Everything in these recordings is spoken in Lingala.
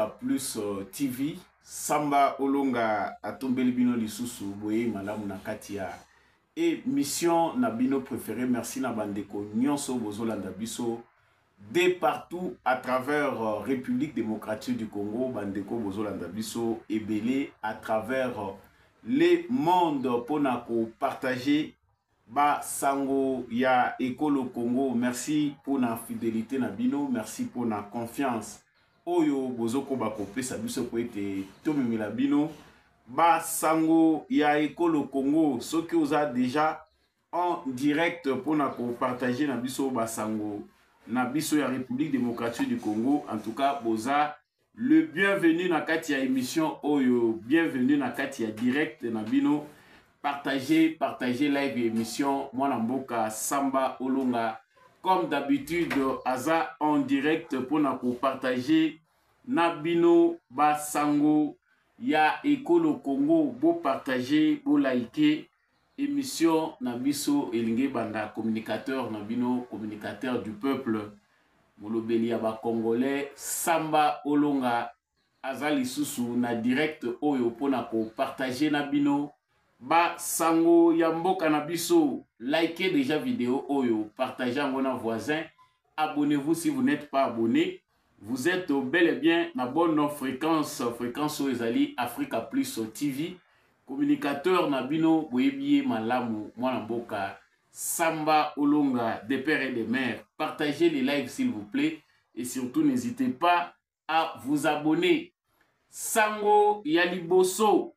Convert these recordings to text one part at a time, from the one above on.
Plus TV Samba Olonga atombeli bino lisusu boye malamu na katia et mission na bino préféré. Merci na bandeko nyonso bozolanda biso de partout à travers République démocratique du Congo, bandeko bozolanda biso ebele à travers les mondes pour partager ba sango ya ekolo Congo. Merci pour la fidélité na bino, merci pour la confiance oyo bozoko bakopesa biso ko ete tomemela bino ba sango ya ekolo Congo. Ce que vous a déjà en direct pour partager na biso ba sango na biso ya République démocratique du Congo. En tout cas boza le bienvenu na kati ya émission oyo, bienvenue na kati ya direct na bino. Partagez live émission Mwana Mboka Samba Olonga. Comme d'habitude, Aza en direct pour partager Nabino Basango ya Ekolo Congo. Beau partager, beau liker émission Nabiso Elinge Banda, communicateur Nabino, communicateur du peuple. Molobeli Aba Congolais Samba Olonga. Aza Lisusu na direct oyo pour partager Nabino ba sango ya mboka na biso. Likez déjà vidéo oyo, partagez à vos voisins, abonnez-vous si vous n'êtes pas abonné. Vous êtes bel et bien na bonne fréquence Oezali Africa Plus TV. Communicateur na bino boyebiye malamu Mwana Mboka Samba Olonga des pères et des mères. Partagez les lives s'il vous plaît et surtout n'hésitez pas à vous abonner. Sango ya liboso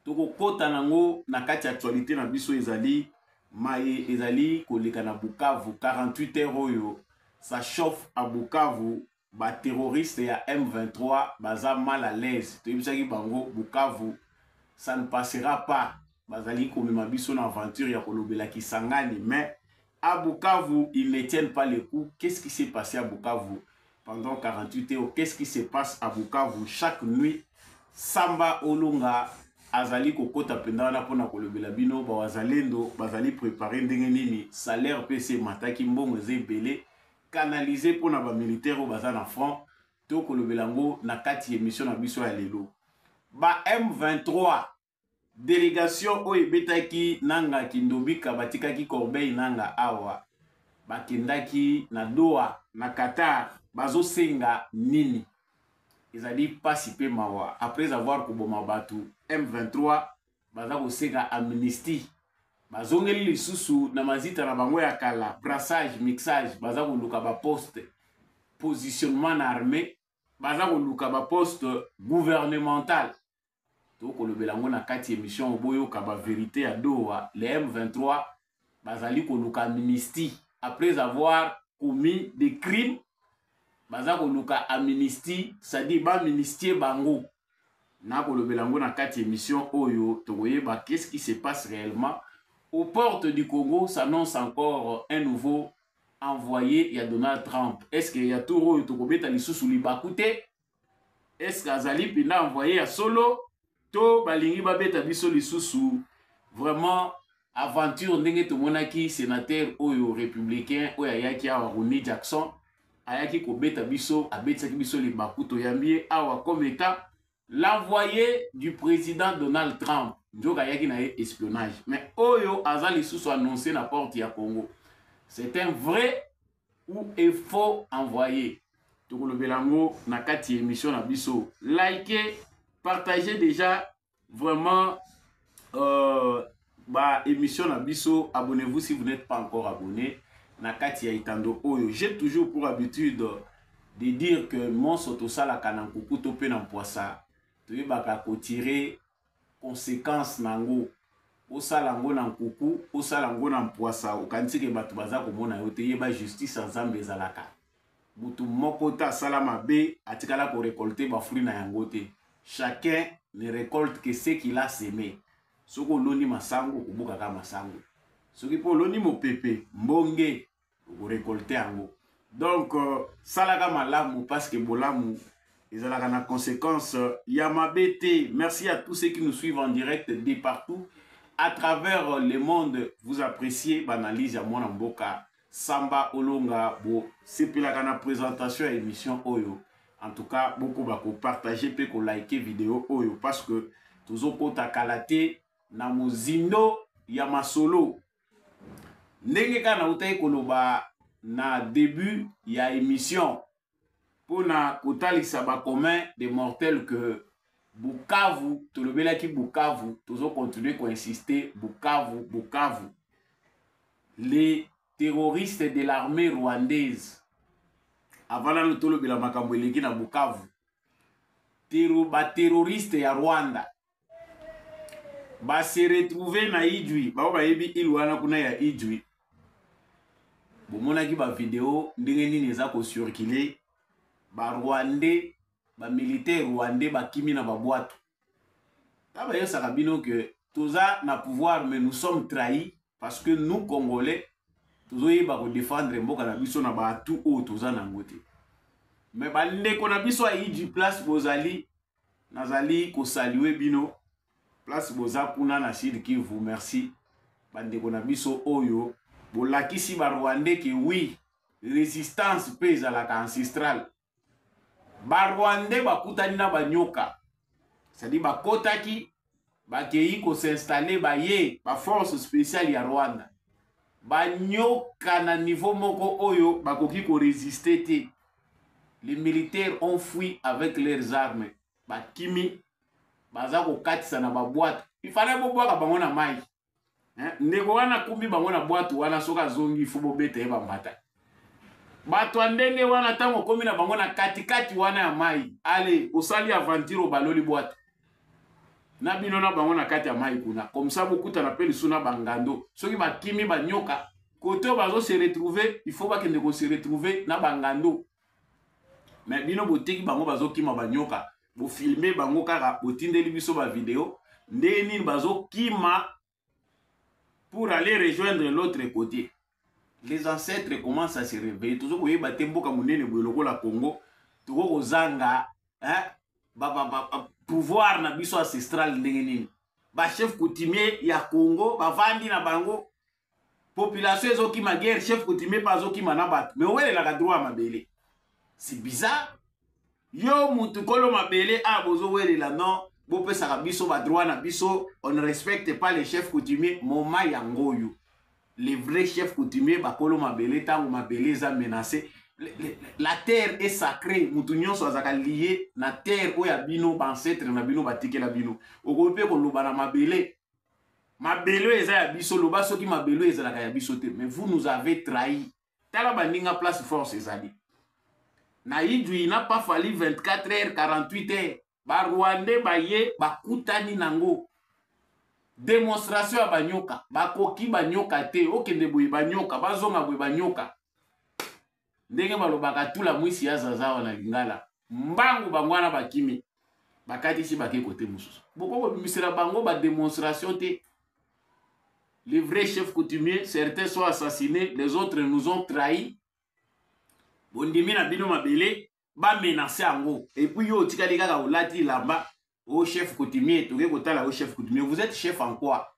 toko kota nango na kati actualité na biso ezali maye ezali koleka na Bukavu 48 heures oyo. Ça chauffe à Bukavu, ba terroriste ya M23 baza mal à l'aise. Toyebisaki bango Bukavu ça ne passera pas. Bazali komema biso na aventure ya kolobela Kisangani, mais à Bukavu ils ne tiennent pas le coup. Qu'est-ce qui s'est passé à Bukavu pendant 48 heures? Qu'est-ce qui se passe à Bukavu chaque nuit? Samba Olonga azali kokota pendana pona kolobela bino ba wazalendo bazali préparer ndenge nini salaire PC mataki mbongo ezebele canaliser pona ba militaire baza na front to kolobela ngo na kati émission na biso ya lelo. Ba M23 délégation oyo betaki nanga kindobika batikaki Corbeil nanga awa bakendaki na Doha na Qatar bazo senga nini? Ils ont dit pas si peu mawa. Après avoir kuboma batu M23 baza kosenga amnistie. Bazongeli lisusu na mazita na bango ya kala, brassage, mixage, baza koluka ba poste positionnement na armée, baza koluka ba poste gouvernemental. To kolobela ngo na kati émission boyo ka ba vérité ya Doha, les M23 bazali koluka amnistie après avoir commis des crimes. Baza koluka amnistie, ça dit ba ministie bango. Na kolobela ngo na kati émission oyo tokoyeba qu'est-ce qui se passe réellement aux portes du Congo. S'annonce encore un nouveau envoyé ya Donald Trump. Est-ce qu'il y a tout oyo tokobeta lisusu libakute? Est-ce qu'azali pina envoyé ya solo to balingi babeta biso lisusu? Vraiment aventure ndenge tomonaki sénateur oyo républicain oyo ayaki awa Ronnie Jackson ayaki kobeta biso abetisaki biso libakuto yambie awa comme étant l'envoyé du président Donald Trump. Njoka ayaki na espionnage, mais oyo azali sous annoncé na porte ya Congo. C'est un vrai ou un faux envoyé. Tokolobelango na kati émission na biso. Likez, partagez déjà vraiment ba émission na biso, abonnez-vous si vous n'êtes pas encore abonné. Nakati ya itando oyo, j'ai toujours pour habitude de dire que mon sotosala kanankuku to pe na poisa to yebaka ko tirer conséquence nango osala ngo na nkuku osala ngo na poisa okantike bato baza komona yo te yeba justice nzambe ezalaka mutu moko ta sala mabe atikala ko récolter ba fruit na yango te. Chacun ne récolte que ce qu'il a semé. Soko loni masango kubuka ka masango, soki po loni mopepe mbonge vous récoltez en haut. Donc, salaga malamu parce que bolamu, ils ont la conséquence. Yamabete, merci à tous ceux qui nous suivent en direct de partout. À travers le monde, vous appréciez l'analyse à Mwana Mboka Samba Olonga. Bon, c'est pour la présentation et émission Oyo. En tout cas, beaucoup va partager pe ko liker vidéo oyo parce que toujours kota kalate na mozindo ya masolo. Ndenge kana utai koloba na début ya émission pour na kotalisa ba commun des mortels que Bukavu, tout le bela qui Bukavu, toujours continuer à insister Bukavu, Bukavu. Les terroristes de l'armée rwandaise, avant la tout le bela makambo eleki na Bukavu, ba terroriste ya Rwanda, ba se retrouver na Idjwi, ba yebi ilwana kuna ya Idjwi. Bomona ki ba vidéo ndenge nini eza ko circuler, ba Rwandais, ba militaire rwandais ba kimi na ba boîte. Taba yesa kabino que toza na pouvoir mais nous sommes trahis parce que nous Congolais tozoyi ba ko défendre mboka na biso na ba tout o toza na ngote. Mais ba ndeko na biso a du place bozali nazali ko saluer bino place boza kuna na Sud Kivu, merci. Ba ndeko na biso oyo bolakisi ba Rwandais que oui, résistance pèse à la ancestrale. Ba Rwandais bakutani na banyoka. C'est-à-dire bakotaki bakei ko s'installer ba ye ba force spéciale ya Rwanda. Banyoka na niveau moko oyo bakoki ko résister te. Les militaires ont fui avec leurs armes. Bakimi baza ko katisa na ba boîte. Il fallait bo boaka bango na mai. Ndeko wana kumbi bango na boîte wana soka zongi fubo bete ba mbata. Bato ndenge wana tango komi na bango na katikati wana ya mai. Allez, osali aventure baloli boîte. Na bino na bango na kati ya mai kuna. Comme ça bokuta na peli suna bangando. Soki bakimi banyoka, kote bazo se retrouver, il faut ba kende ko se retrouver na bangando. Mais bino boteki bango bazo kima banyoka. Bo filmer bango kaka botindeli biso ba vidéo. Ndenge nini bazo kima pour aller rejoindre l'autre côté. Les ancêtres commencent à se réveiller. Toujours que baté mboka munene boyoko la Congo, toujours ko zanga, pouvoir na biso ancestral ndenge nini. Ba chef coutumier ya Congo, ba vandi na bango. Population ezoki ma guerre, chef coutumier pas zoki manabatu. Mais ouais la droit mabele. C'est bizarre. Yo mutu kolo mabele a bozo wele la non. Bo pesa biso ba droit na biso, on ne respecte pas les chefs coutumiers moma yangoyo. Les vrais chefs coutumiers bakolo mabele tango mabele za menacé. La terre est sacrée. Moutounion soit lié na terre oya bino ancêtre na bino batike la bino. Okope ko loba na mabele. Mabele eza ya biso loba soki mabele eza la ya biso te. Mais vous nous avez trahi. Tala bandinga place force ezali. Na Idjwi n'a pas fallu 24 heures 48 heures. Ba Rwandais ba ye bakutani nango. Démonstration ya banyoka. Bakoki banyoka te. Okende boye banyoka. Bazonga boye banyoka. Ndenge balobaka tula mwisi ya zazawa na lingala. Mbangu bangwana bakimi. Bakati si bake kote mususu. Boko bimisela bango ba démonstration te. Les vrais chefs coutumiers, certains sont assassinés, les autres nous ont trahis. Bondimi na bino mabele ba menacer ango. Et puis yo tikali kaka olati lamba au chef coutumier, toke kotala au chef coutumier. Vous êtes chef en quoi?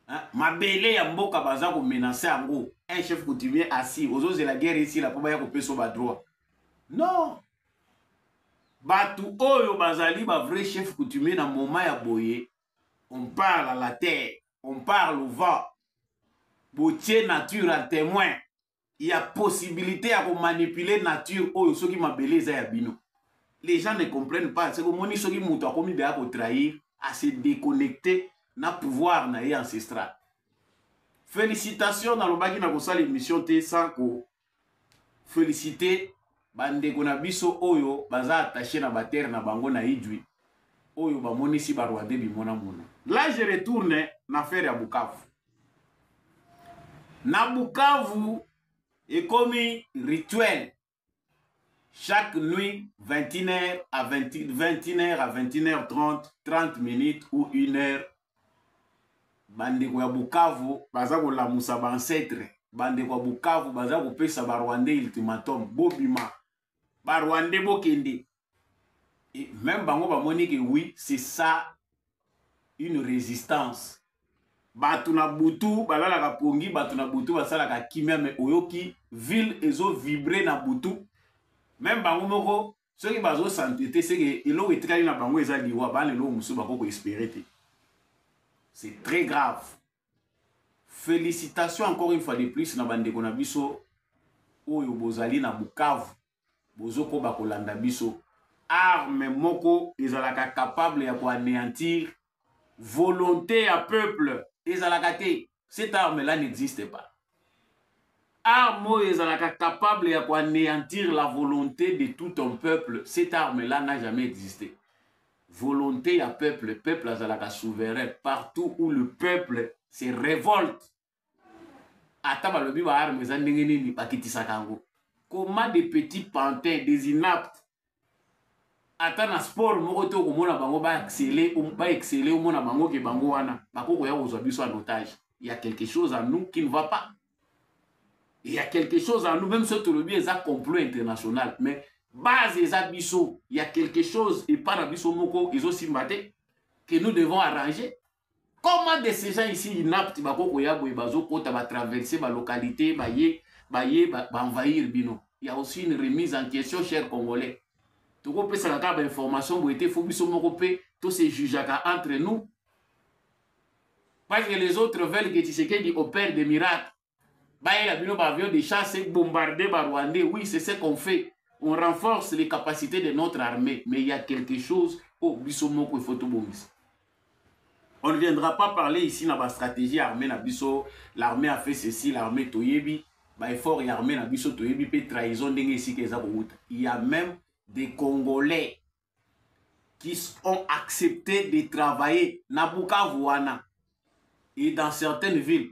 Hein? Mabele ya mboka baza ko menacer ango. Un chef coutumier assis. Aux de la guerre ici, la poba ya ko peso ba droit. Non. Batu oyo bazali ba vrai chef coutumier na moment ya boye. On parle à la terre, on parle au vent. Botier nature en témoin. Il y a possibilité à manipuler nature oyo soki mabele za ya bino. Les gens ne comprennent pas. C'est que moni soki muto a commis de à trahir, à se déconnecter na pouvoir na ye ancestral. Félicitations dans le bagi na kosala émission te sans ko féliciter bandeko na biso oyo baza attaché na baterre na bango na Idjwi oyo ba monisi ba Rwandais bimona mona. Là je retourne na affaire ya Bukavu. Na Bukavu est comme rituel. Chaque nuit, 21h à 21h à 21h30, 30 minutes ou 1 heure. Bandeko ya Bukavu, baza ko la musa ba ancêtre. Bandeko ya Bukavu, baza ko pesa ba Rwandais ultimatum. Bobima. Ba Rwandais bokende. Et même bango ba moni que oui, c'est ça une résistance. Batu na butu, balala ka pongi, batu na butu, basala ka kimia, mais oyoki, ville ezo vibrer na butu. Même bango moko, Ce qui bazo s'entêter, c'est que l'eau est très na bango eza liwa, ba le l'eau musu bako espérer. C'est très grave. Félicitations encore une fois de plus na bande kona biso oyo bozali na Bukavu. Bozoko bakolanda biso. Arme moko ezalaka capable ya anéantir volonté à peuple ezalaka te. Cette arme-là n'existe pas. Arme ezalaka capable ya anéantir la volonté de tout un peuple. Cette arme-là n'a jamais existé. Volonté à peuple, le peuple ezalaka souverain. Partout où le peuple se révolte, ata balobi ba arme eza ndenge nini bakitisaka yango. Comment des petits pantins, des inaptes, ata na sport moko te okomona bango ba exceller omona bango ke bango wana bakoko ya kozwa biso en otage. Il y a quelque chose en nous qui ne va pas. Il y a quelque chose en nous, même si tu as un complot international, mais base des abisso, il y a quelque chose, et par abisso moko, ils ont aussi maté, que nous devons arranger. Comment de ces gens ici, inaptes, va traverser ma localité, envahir bino. Il y a aussi une remise en question, chers Congolais. Tu peux faire la information, vous êtes fou, biso moko pe, tous ces juges entre nous. Parce que les autres veulent que Tshisekedi opère des miracles. Il a un avion de chasse bombardé par Rwandais. Oui, c'est ce qu'on fait. On renforce les capacités de notre armée. Mais il y a quelque chose. Oh, Bissomoko, il faut tout bon. On ne viendra pas parler ici dans la stratégie armée. L'armée a fait ceci, l'armée Toyebi. Effort et armée na biso Toyebi peut trahison. Il y a même des Congolais qui ont accepté de travailler na Bukavu wana. Et dans certaines villes,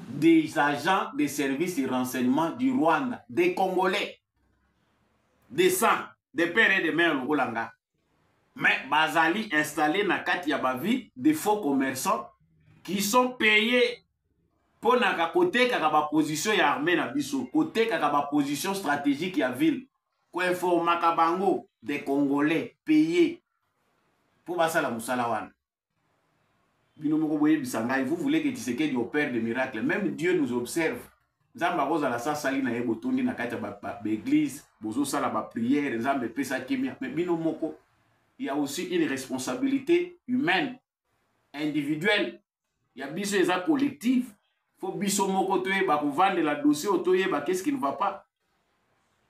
des agents des services de renseignement du Rwanda, des Congolais, des sangs, des pères et des mères, mais Bazali installé dans la vie des faux commerçants qui sont payés pour la côté de position armée, côté de position stratégique de la ville. Des Congolais payés pour la Moussalawan. Vous voulez que Tshisekedi opère des miracles. Même Dieu nous observe. Il y a aussi une responsabilité humaine, individuelle. Il y a biso eza collectif. Il faut biso moko toyeba vendre la dossier toyeba qu'est-ce qui ne va pas.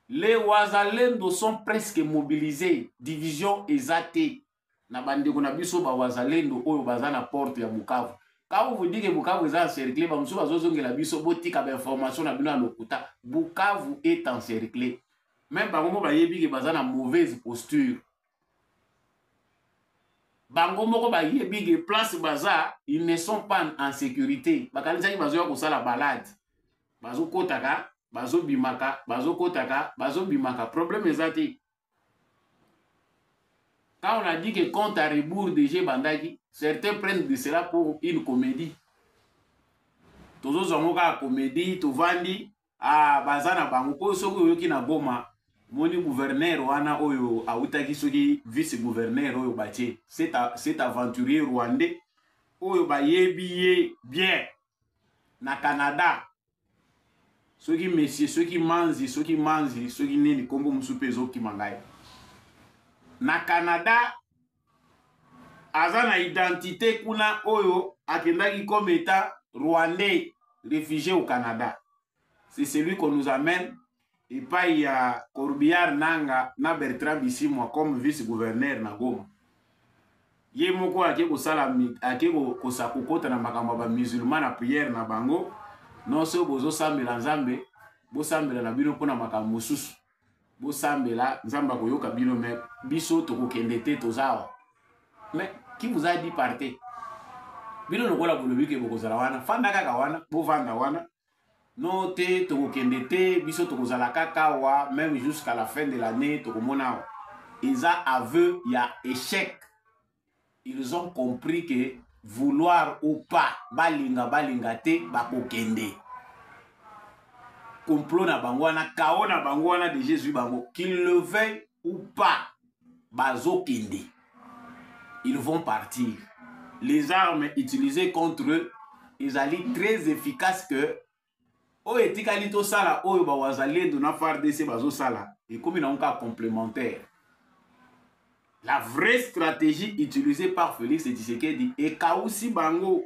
Les Wazalendo sont presque mobilisés. Division ezate. Na bandeko na biso ba Wazalendo oyo baza na porte ya Bukavu. Quand vous dites que Bukavu est encerclé, ba musu bazozongela biso botika ba information na bino na lokuta. Bukavu est encerclé. Même bango ba yebi ke baza na mauvaise posture. Bango moko ba yebi ke place baza, ils ne sont pas en sécurité. Bakanisa ki bazo ya kosala balade. Bazo kotaka, bazo bimaka, bazo kotaka, bazo bimaka. Problème ezate. Quand on a dit que compte à rebours de G Bandaki, certains prennent de cela pour une comédie. Tozo zongoka comédie, tovandi, bazana bango, soko yoki na boma, moni gouverneur wana oyo, autaki soki vice-gouverneur oyo bache, cet aventurier rwandais, oyo ba yebiye bien, na Canada, soki messieurs, soki manzi, soki nini, kombo musupezo ki mangai. Na Canada, azana identité kuna oyo akendaki comme état rwandais réfugié au Canada. C'est celui qu'on nous amène et pas il y a Corbillard Nanga na Bertrand Bisimwa comme vice-gouverneur na Goma. Ye moko akeko sala akeko kosakokota na makambo ba musulman na prière na bango non so bozo sambela nzambe bo sambela na bino pona makambo mosusu. Bosambela nzamba koyoka bino me biso tokokende te tozawa. Mais qui vous a dit partez? Bino lokola bolobi ke bokozala wana fanda kaka wana bo vanda wana no te tokokende te biso tokozala kaka wa même jusqu'à la fin de l'année tokomona isa aveu ya échec. Ils ont compris que vouloir ou pas balinga te bakokende. Complot na bangwana, kao na bangwana de Jésus bango, qu'ils le veuillent ou pas, bazo kende. Ils vont partir. Les armes utilisées contre eux, ils allaient très efficaces que oyo etikali tosala oyo bawazalendo na FARDC bazosala ekomi na nka complémentaire. La vraie stratégie utilisée par Félix Tshisekedi ekausi bango.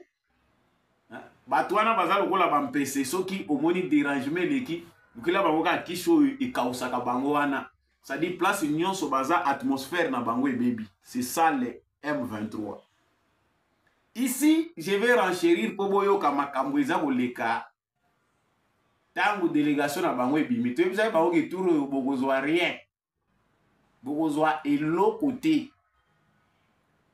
Bato wana baza lokola bampese soki omoni dérangement leki lukila bango ka kisho ekausaka bango wana. C'est-à-dire place nyonso baza atmosphère na bango ebebi. C'est ça le M23. Ici, je vais renchérir pour boyoka makambo eza koleka. Tango délégation na bango ebimi. Tu sais bango ke tour bokozwa rien. Bokozwa elo côté.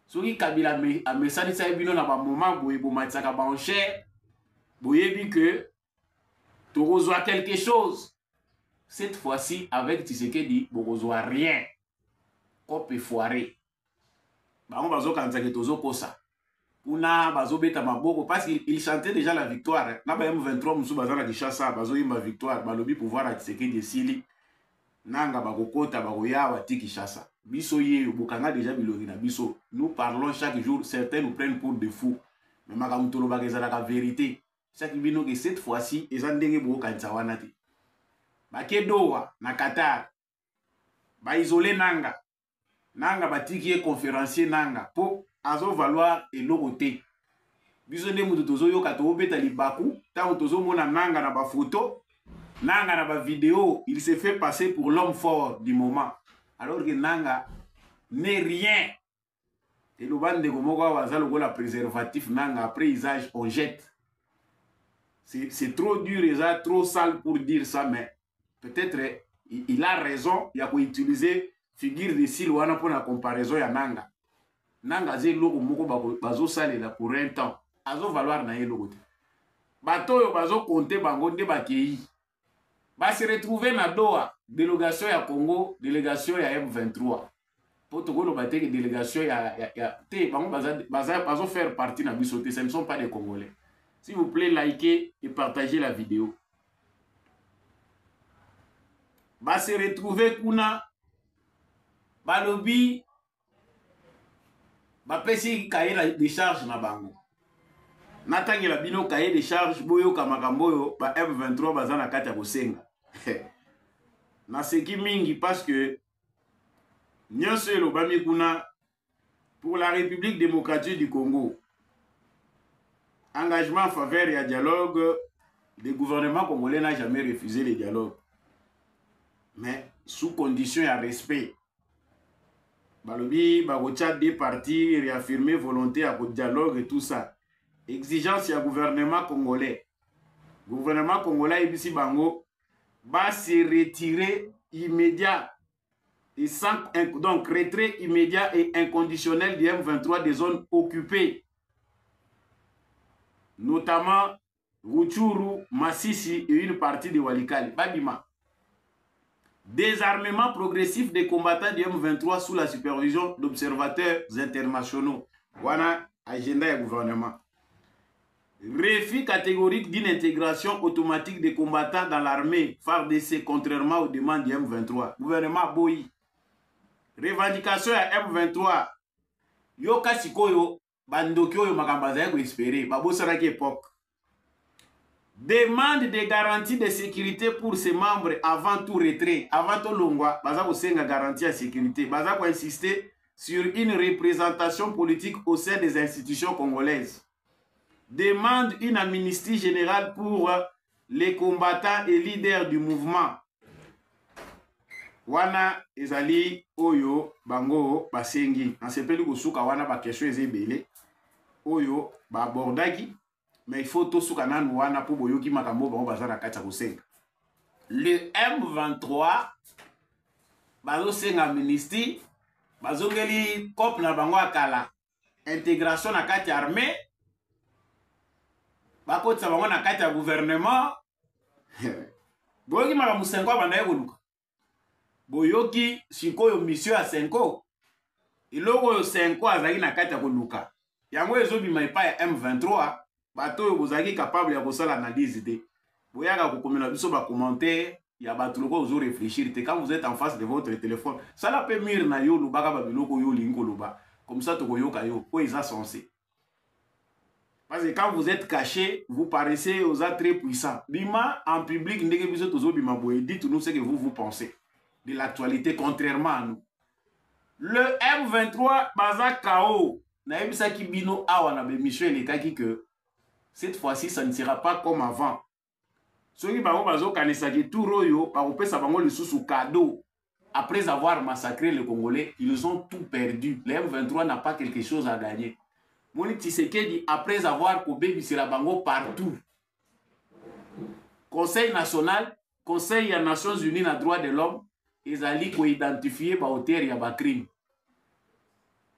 Soki Kabila a message ça bino na ba moment boye bomatsaka ba en cher. Boyebi que tokozwa quelque chose. Cette fois-ci avec Tshisekedi bokozwa rien. Kope foiré. Bango bazo kanza ke tozo kosa. Kuna bazo beta maboko parce qu'il chantait déjà la victoire. Na ba M23 musu bazana di chassa bazo yimba victoire balobi pouvoir à Tshisekedi sili. Nanga bakokota bakoyawa tiki chassa. Biso ye bokanga déjà bilori na biso. Nous parlons chaque jour, certains nous prennent pour des fous. Mais makamutolo bakezala ka vérité. Chaque bino que cette fois-ci ezandenge boko kanza wana te. Bakedowa na Qatar. Ba isolé nanga. Nanga batiki e conférencier nanga po azo valoir eloko te. Biso nde mutu tozo yoka to beta libaku, tango tozo mona nanga na ba photo, nanga na ba vidéo, il se fait passer pour l'homme fort du moment. Alors que nanga n'est rien. Et le bande de Gomoko waza lokola préservatif nanga après usage on jette. C'est trop dur et ça trop sale pour dire ça, mais peut-être il a raison, il a pour utiliser figure de style wana pour la comparaison ya nanga. Nanga ze loko moko bazo salela pour un temps. Azo valoir na ye loko te. Bato yo bazo compter bango nde bakei. Ba se retrouver na Doha, délégation ya Congo, délégation ya M23. Protocole bateke délégation ya te bango bazo faire partie na biso te, ce ne sont pas des Congolais. S'il vous plaît, likez et partagez la vidéo. Ba se retrouver kuna balobi bapesi cahier de charge na bango. Natangi la bino cahier de charge boyo kamakamboyo ba M23 bazana kati ya kosenga. Na seki mingi parce que nyonso elobami kuna pour la République démocratique du Congo. Engagement en faveur et à dialogue, le gouvernement congolais n'a jamais refusé le dialogue. Mais sous condition et à respect. Balobi, Bagocha, des partis, réaffirmer volonté à dialogue et tout ça. Exigence du gouvernement congolais. Gouvernement congolais, Ibisi Bango, va se retirer immédiat. Et sans, donc, retrait immédiat et inconditionnel du M23 des zones occupées. Notamment Rutshuru, Massissi et une partie de Walikale. Babima. Désarmement progressif des combattants du M23 sous la supervision d'observateurs internationaux. Voilà agenda du gouvernement. Refus catégorique d'une intégration automatique des combattants dans l'armée FARDC contrairement aux demandes du M23. Gouvernement Boyi. Revendication à M23. Yo kasikoyo bandokyo yo makambaza yako espérer. Babo saraki époque. Demande des garanties de sécurité pour ses membres avant tout retrait. Avant tout longwa, baza ko senga garantie de sécurité. Baza ko insister sur une représentation politique au sein des institutions congolaises. Demande une amnistie générale pour les combattants et leaders du mouvement. Wana ezali oyo bango basengi. Ansepeli kusuka wana ba question ezebele. Oyo ba bordaki. Mais il faut tout ce qu'on a nous wana pour boyoki makambo bango bazana kati ya kosenga. Le M23 bazo senga amnistie, bazo ngeli cop na bango akala intégration na kati ya armée. Bakotsa bango na kati ya gouvernement. Boyoki makambo sengo banda yekoluka. Boyoki sikoyo mission ya senko. Iloko yo senko azali na kati ya koluka. Yango ezobima ipa ya M23. Bato yo bozaki capable ya kosala analyse te. Boyaka kokomela biso ba commentaire ya bato loko ozo réfléchir te quand vous êtes en face de votre téléphone. Ça la peut mire na yo lobaka ba biloko yo lingo loba. Comme ça to koyoka yo po eza censé. Parce que quand vous êtes caché, vous paraissez aux êtres très puissants. Bima, en public, dites-nous ce que vous pensez de l'actualité, contrairement à nous. Le M23, Baza Kao, Naebisaki Bino Awa, Michel et Kaki, que cette fois-ci, ça ne sera pas comme avant. Ceux qui ont kanisaki tout royo, par le sous cadeau. Après avoir massacré les Congolais, ils ont tout perdu. Le M23 n'a pas quelque chose à gagner. Moni Tshisekedi, après avoir coupé la bango partout. Conseil national, Conseil des Nations Unies na droit de l'homme, ils ont identifié ba auteur ya ba crime.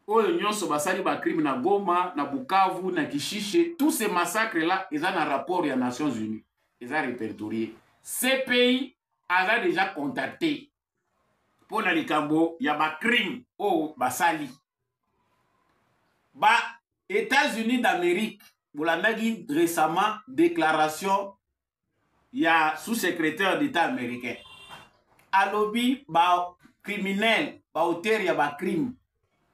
Oyo nyonso basali ba crime na Goma, na Bukavu, na Kishishe, tous ces massacres là, ils ont un rapport des Nations Unies. Ils ont répertorié. Ces pays ont déjà contacté. Pour la likambo, il y a ba crime au basali. Ba États-Unis d'Amérique, vous l'avez dit récemment, déclaration, il y a sous-secrétaire d'État américain. À lobby, ba criminel, ba auteur, il y a ba crime.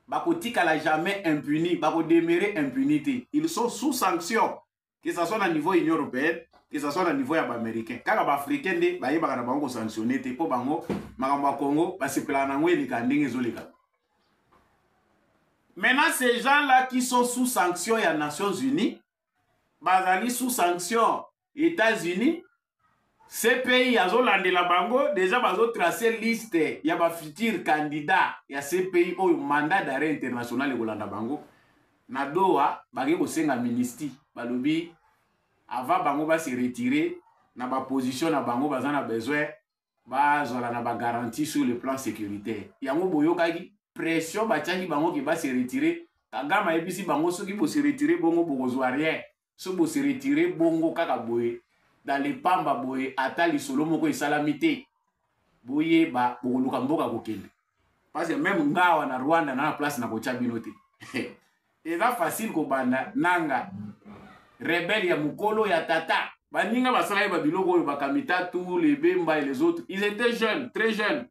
Ba kotika la jamais impuni, ba ko demeurer impunité. Ils sont sous sanction, que ce soit au niveau de l'Union européenne, que ce soit au niveau américain. Quand les Africains sont sanctionnés, pour bango, makambo Congo, parce que la nango est maintenant, ces gens-là qui sont sous sanction des Nations Unies, bazali sous sanction États-Unis, ces pays, ils la bango, déjà ils ont tracé liste, il y a des futurs candidats, il y a ces pays au mandat d'arrêt international de Golanda Bango. Na Doha, bagi ko senga ministre, balobi avant bango ba se retirer, na ba position na bango bazana besoin, ba zola na ba garantie sur le plan sécuritaire. Yango boyo kaki pression batiaki bango qui va se retirer. Kagama ebisi bango soki bo se retirer bongo bokozo rien. So bo se retirer bongo kaka boye. Dans les pamba boye atali solo moko esalamité. Boye ba bokoluka mboka kokende. Parce que même ngawa na Rwanda na place na kocha binote. Et là facile ko banda nanga rebelle ya mukolo ya tata. Baninga basala ba biloko oyo bakamita tous les Bemba et les autres. Ils étaient jeunes, très jeunes.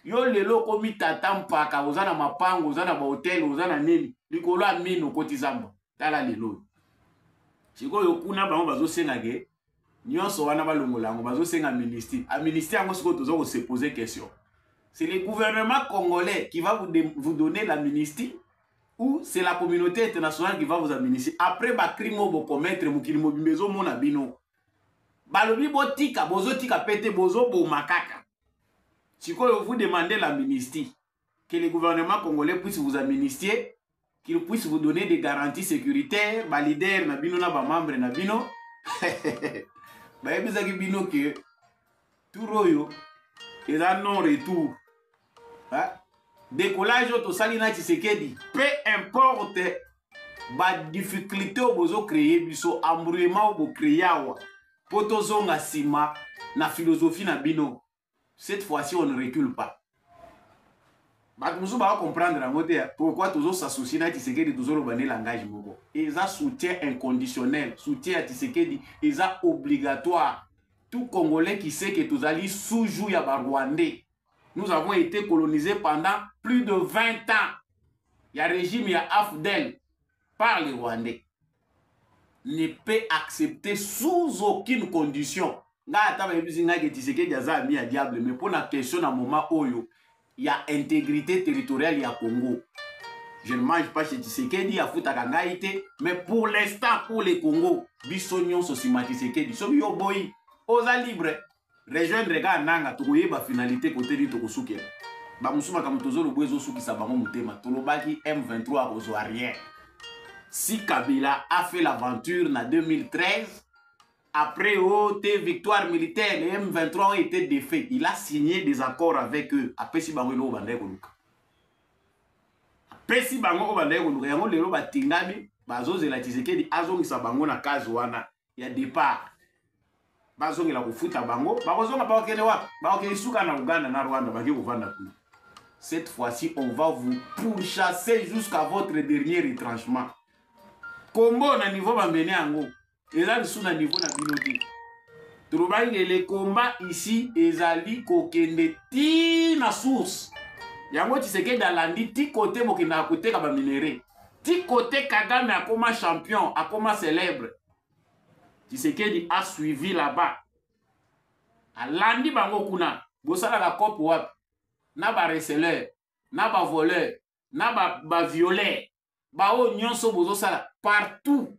Yo lelo komi tata mpaka ozana mapango, ozana ba hotel, ozana nini. Likolo amino kotizamba. Tala lelo. Siko yo kuna bango bazo senage. Nyonso wana balongolango bazo senga ministre. A ministre yango siko tozo ko se poser question. C'est le gouvernement congolais qui va vous donner l'amnistie ou c'est la communauté internationale qui va vous administrer. Après ba crime bo commettre mukili mobimbezo mona bino. Balobi botika bozo tika pete bozo bo makaka. Si vous demandez l'amnistie, que le gouvernement congolais puisse vous amnistier, qu'il puisse vous donner des garanties sécuritaires, ba leader na bino na ba membre na bino. Ba ebizaki bino que tout royo est un non retour. Décollage au Salina Tshisekedi, peu importe ba difficulté au bozo créer biso embrouillement au créer poto zonga sima na philosophie na bino. Cette fois-ci on ne recule pas. Nous allons comprendre pourquoi tous s'associent à Tshisekedi toujours le langage moko. Ils ont soutien inconditionnel, soutien à Tshisekedi, ils ont obligatoire. Tout Congolais qui sait que tous allons sous-jouer à Rwandais. Nous avons été colonisés pendant plus de 20 ans. Il y a un régime, il y a AFDEL par les Rwandais. Ne peut accepter sous aucune condition. Mais pour la question à moment où il y a intégrité territoriale, il y a Congo. Je ne mange pas chez Tshisekedi, il y a Fouta-Kangaïté, mais pour l'instant, pour les Congo, Bissonion, Sosima Tshisekedi, Soyo Boy, Oza libre. Rejoindre les gars nanga tukoye ba finalité côté di tokosuke ba musuma comme tozo le bozo suki sa bango mutema tolobaki M23 akozo rien. Si Kabila a fait l'aventure en 2013 après tes victoires militaires, les M23 ont été défaits, il a signé des accords avec eux après si bango lo bande koluka après si bango bande koluka yango lelo batingami bazoze la Tshisekedi azongisa bango na kazi wana ya départ. Cette fois-ci, on va vous pourchasser jusqu'à votre dernier retranchement. Combo na niveau bambene ango. Ezali sous na niveau na binoté. Trouvaille les combats ici, ezali kokende ti na source. Yango Tshisekedi alandi ti côté mokina côté ka ba minéré. Ti côté Kagame a comme champion, a comme célèbre. Tshisekedi a suivi là-bas. A landi bango kuna. Bosala la cop wap. Na ba receleur, na ba voleur, na ba violeur. Ba o nyonso bozo sala partout.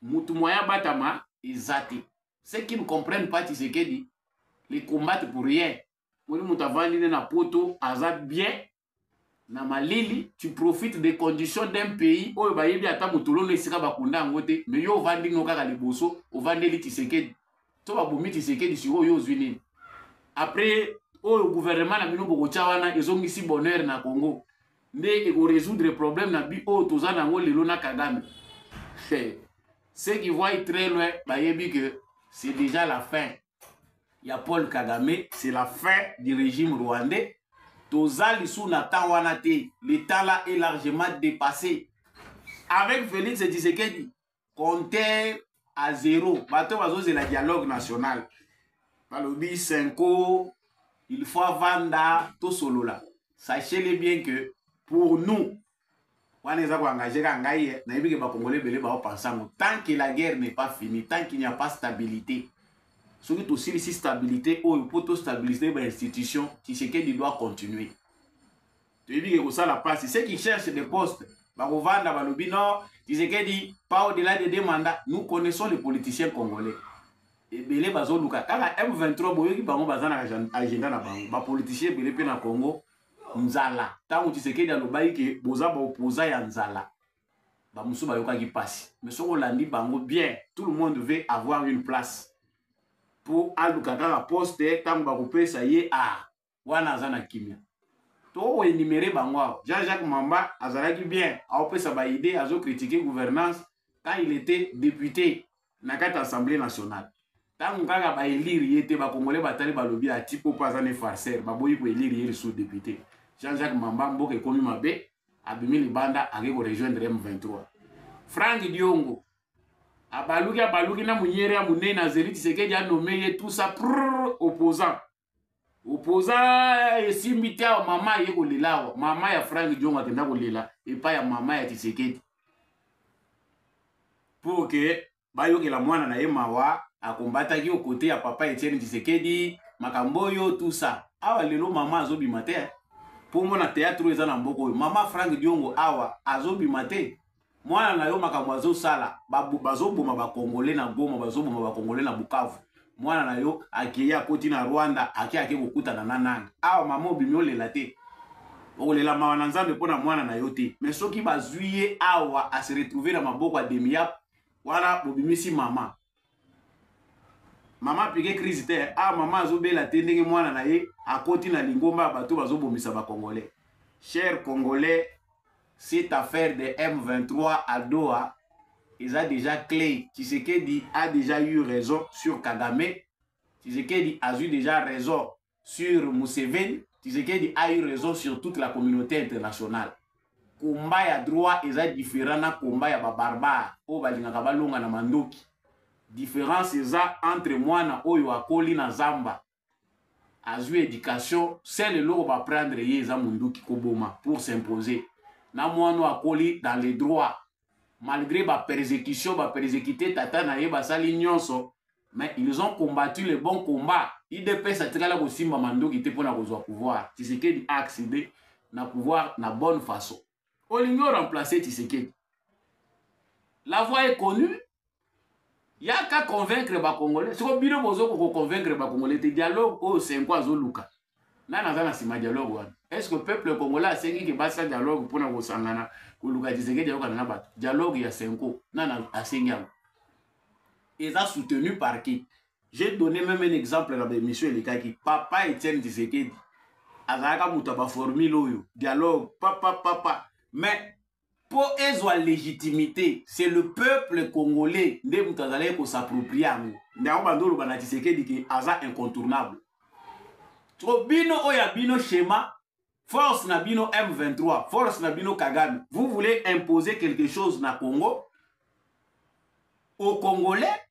Mutu moya batama ezate. Ceux qui ne comprennent pas Tshisekedi, les combattent pour rien. Moni mutu avandi na poto azat bien. Na malili, tu profites des conditions d'un pays où ba yebi ata mutulo ne sika bakunda ngote, mais yo vandi ngoka ka liboso, ovandeli Tshisekedi. To ba bomi Tshisekedi si yo zwini. Après le gouvernement na bino boko chawana ezongisi bonheur na Congo. Nde eko résoudre problème na bi o tozana ngo lelo na Kagame. Ceux qui voient très loin, ba yebi que c'est déjà la fin. Il y a Paul Kagame, c'est la fin du régime rwandais. Tozali sous Nathan Wanate, l'état là est largement dépassé. Avec Félix Tshisekedi, compteur à zéro. Bato bazo c'est la dialogue national. Balobi Senko, il faut vendre tout solo là. Sachez-le bien que pour nous, tant que la guerre n'est pas finie, tant qu'il n'y a pas de stabilité, ce qui est aussi ici stabilité, ou pour stabiliser l'institution, Tshisekedi doit continuer. Tu dis que ça la place, ceux qui cherchent des postes, Barovanda, Balobi, non, Tshisekedi, pas au-delà des 2 mandats, nous connaissons les politiciens congolais. Belé bazo luka kaka M23 boyo ki bango bazana agenda na bango ba politicien belé pe na Congo nzala tango Tshisekedi alobai ke boza ba opposa ya nzala ba musu ba yoka ki passe mais soko landi bango bien tout le monde veut avoir une place pour aluka kaka poste tango ba kopesa ye a wana zana kimia to énumérer bango Jean-Jacques Mamba azalaki bien a opesa ba idée azo critiquer gouvernance quand il était député na kati assemblée nationale. Tant que ba élire yete ba congolais batali balobi a tipo pas en farceur ba boyi ko élire yé sous député Jean-Jacques Mamba mboke komi mabe abimi libanda ake ko rejoindre M23 Frank Diongo abaluki na munyere ya munene na Zeli Tshisekedi a nommé tout ça opposant esimbi te mama ye ko lela mama ya Frank Diongo akenda ko lela et pas ya mama ya Tshisekedi pour que bayokela mwana na ye mawa a combattre au côté à papa Etienne Tshisekedi makamboyo tout ça awa lelo mama azobima te pour mon théâtre ezana mboko mama Frank Diongo awa azobima te mwana na yo makambo azosala bazoboma ba congolais na Goma bazoboma ba congolais na Bukavu mwana na yo akiya koti na Rwanda ake kokutana na nanga awa mama obimi olela te olela mawa na nzambe pona mwana na yo te mais soki bazuye awa a se retrouver na maboko a Demiap wala bobimisi mama piqué crise te mama azobela te ndenge mwana na ye akoti na lingomba bato bazobomisa ba congolais. Chers congolais, cette affaire de M23 à Doha ils a déjà clé. Tshisekedi a déjà eu raison sur Kagame. Tshisekedi a eu déjà raison sur Museveni. Tshisekedi a eu raison sur toute la communauté internationale. Combat ya droit ils a différent na combat ya ba barbare o balingaka balonga na mandoki. Différence eza entre mwana oyo akoli na zamba azu éducation c'est le loko ba prendre ye eza munduki koboma pour s'imposer na mwana akoli dans les droits malgré ba persécution ba persécuter tata na ye basali nyonso mais ils ont combattu le bon combat IDPS atikala ko simba mandoki te pona kozwa pouvoir Tshisekedi a accédé na pouvoir na bonne façon olingo remplacer Tshisekedi la voie est connue. Il y a qu'à convaincre les Congolais. Si vous voulez convaincre les Congolais, le dialogue au 5 ans Zoluka. N'a dialogue. Est-ce que le peuple congolais a 5 qui passe un dialogue pour nous sangana ou Luka Tshisekedi dialogue il y a 5 ans. Nana a 5 ans. Ils ont soutenu par qui? J'ai donné même un exemple dans l'émission qui papa Etienne Tshisekedi. Azaka mutaba formule dialogue papa mais pour avoir légitimité, c'est le peuple congolais qui s'approprie à nous. C'est incontournable. Bino oya bino schéma, force na bino M23, force na bino Kagame. Vous voulez imposer quelque chose na Congo aux Congolais,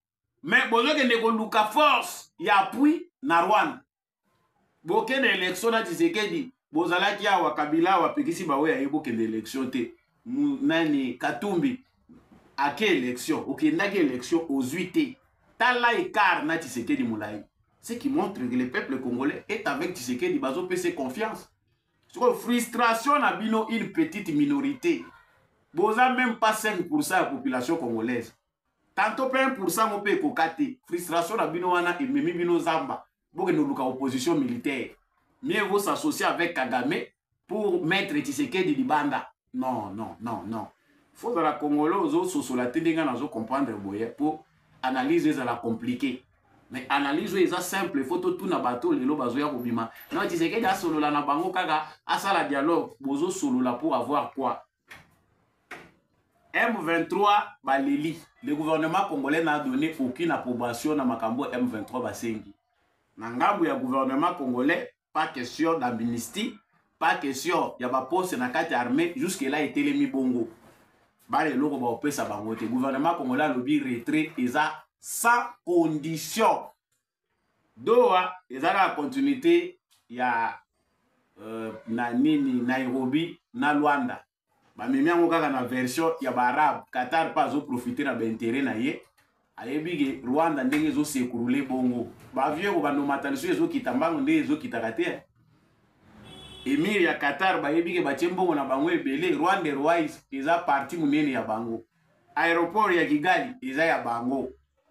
mais vous avez une force, il y a appui na Rwanda. Vous avez une élection na Tshisekedi, vous avez une Kabila, vous avez une élection. nani Katumbi à quelle élection okendaki élection aux 8 tala écart na Tshisekedi Moulaye, ce qui montre que le peuple congolais est avec Tshisekedi bazo pese confiance. Sur frustration na bino une petite minorité. Boza même pas 5% de la population congolaise. Tantôt pas 1% mon pe kokate. Frustration na bino wana ememi bino zamba. Boke no luka opposition militaire. Mieux vaut s'associer avec Kagame pour mettre Tshisekedi libanda. Non, non, non, non. Faut dans la Congolais aux soso la tendenga nazo comprendre boye pour analyse ça la compliqué. Mais analyse eza simple, faut tout na bateau lelo bazoya kobima. Non Tshisekedi a solo la na bango kaka asala dialogue bozo solo la pour avoir quoi? M23 baleli. Le gouvernement congolais n'a donné aucune approbation na makambo M23 basengi. Na ngambo ya gouvernement congolais, pas question d'amnistie, pas question ya ba poste na kati armée jusque là etelemi bongo. Ba le loko ba opesa bango te. Gouvernement congolais lobi retrait eza sans condition. Doha eza la continuité ya na nini Nairobi na Luanda. Ba memi yango kaka na version ya Arab. Qatar pas zo profiter na intérêt na ye. Ayebige Rwanda ndenge zo sekurule bongo. Ba vieux ko bando mataliso ezo kitambango ndenge ezo kitakate. Emir ya Qatar ba yebige ba tembongo na bango ebele. Rwanda Airways eza parti munene ya bango. Aéroport ya Kigali eza ya bango.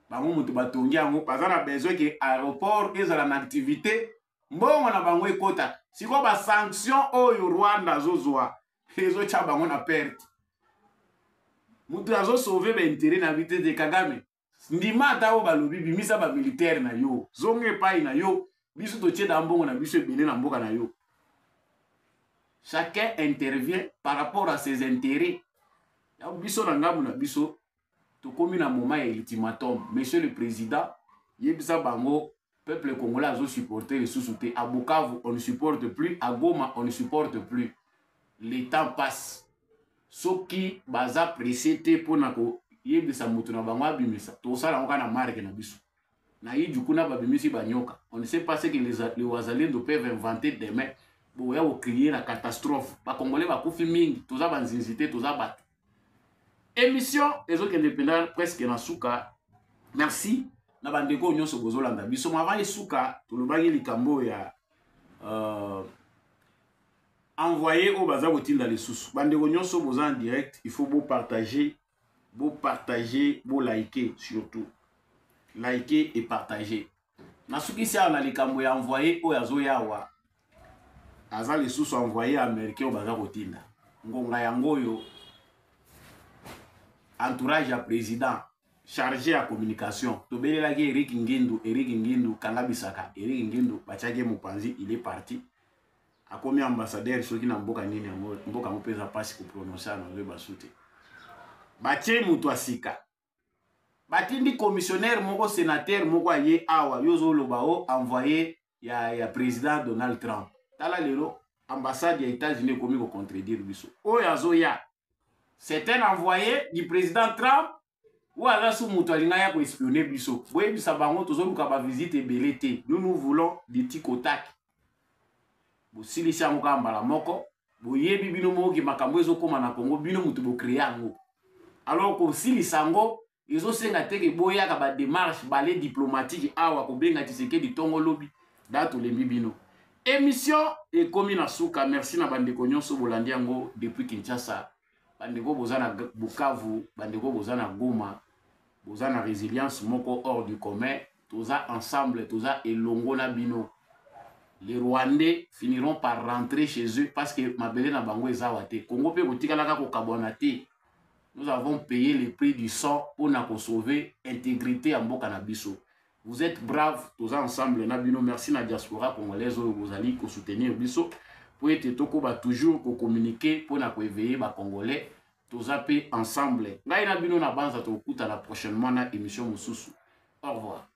Bango mutu batongi yango bazana besoin que aéroport ezala na activité mbongo na bango ekota. Siko ba sanction oyo Rwanda zozwa. Ezo cha bango na perte. Mutu azo sauver ba intérêt na vite de Kagame. Ndima ta o balobi bimisa ba militaire na yo. Zonge pai na yo. Biso to tie da mbongo na biso ebele na mboka na yo. Chacun intervient par rapport à ses intérêts. Ya biso na ngamu na biso to komi na moment ya ultimatum. Monsieur le président, yebisa bango peuple congolais azo supporter les sous-soutés. À Bukavu on ne supporte plus, à Goma on ne supporte plus. Le temps passe. Soki baza pressé te pona ko yebisa mutu na bango abimisa. To sala ngoka na marque na biso. Na yi du kuna babimisi banyoka. On ne sait pas ce que les Wazalendo peuvent inventer demain. Bo ya créer la catastrophe. Ba Congolais ba kufi mingi, toza banzinzité, toza batu. Émission ezo indépendant presque na suka. Merci. Na bandeko nyonso bozolanda biso mava esuka tolobaki likambo ya envoyer au baza kotinda lisusu. Bandeko nyonso boza en direct, il faut beau partager, beau liker surtout. Liker et partager. Na suki si na likambo ya envoyer o yazo yawa. Aza lisusu envoyer américain au baza kotinda. Ngonga yango yo entourage à président chargé à communication. Tobelela ki Eric Ngindu kanga bisaka. Eric Ngindu bachage mopanzi, il est parti. A combien ambassadeur soki na mboka nini mboka mopeza pasi ko prononcer na le basute. Bache mutu asika. Batindi commissionnaire moko sénateur moko aye awa yozo lobao envoyé ya président Donald Trump. Tala lelo ambassade ya États-Unis komi ko contredire biso. Oyazo ya c'est un envoyé du président Trump ou alors sous mutualina ya ko espionner biso. Boye bisa bango tozo luka ba visite belete. Nous voulons des tikotak. Bo silisi yango ka mbala moko. Bo yebi bino mo ki makambo ezo koma na Congo bino mutu bo créer yango. Alors ko silisi yango ezo senga teke boya ka ba démarche balé diplomatique awa ko benga Tshisekedi tongo lobi dato lembi bino. Émission et komi na suka. Merci na bandeko nyonso bolandi yango depuis Kinshasa. Bandeko bozana Bukavu, bandeko bozana Goma, bozana résilience moko hors du commun, toza ensemble, toza elongo na bino. Les Rwandais finiront par rentrer chez eux parce que mabele na bango ezawate. Congo pe kotikalaka ko kabonate. Nous avons payé le prix du sang pour na ko sauver intégrité en mboka na biso. Vous êtes braves, toza ensemble na bino. Merci na diaspora congolaise oyo bozali ko soutenir biso. Pour être tokoba toujours ko communiquer pour na ko éveiller ba congolais toza pe ensemble. Ngai na bino na banza to kuta la prochainement na émission mususu. Au revoir.